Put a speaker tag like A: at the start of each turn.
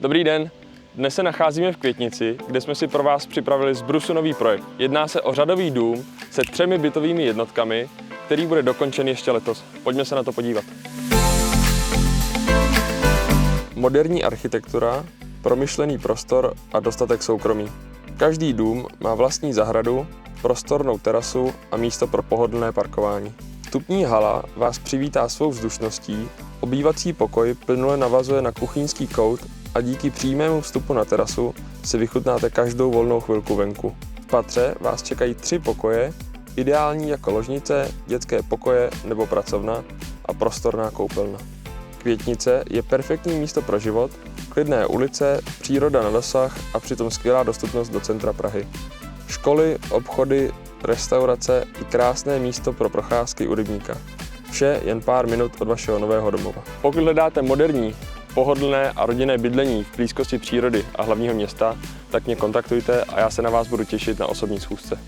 A: Dobrý den, dnes se nacházíme v Květnici, kde jsme si pro vás připravili z brusu nový projekt. Jedná se o řadový dům se 3 bytovými jednotkami, který bude dokončen ještě letos. Pojďme se na to podívat. Moderní architektura, promyšlený prostor a dostatek soukromí. Každý dům má vlastní zahradu, prostornou terasu a místo pro pohodlné parkování. Vstupní hala vás přivítá svou vzdušností, obývací pokoj plynule navazuje na kuchyňský kout a díky přímému vstupu na terasu si vychutnáte každou volnou chvilku venku. V patře vás čekají 3 pokoje, ideální jako ložnice, dětské pokoje nebo pracovna a prostorná koupelna. Květnice je perfektní místo pro život, klidné ulice, příroda na dosah a přitom skvělá dostupnost do centra Prahy. Školy, obchody, restaurace i krásné místo pro procházky u rybníka. Vše jen pár minut od vašeho nového domova. Pokud hledáte moderní, pohodlné a rodinné bydlení v blízkosti přírody a hlavního města, tak mě kontaktujte a já se na vás budu těšit na osobní schůzce.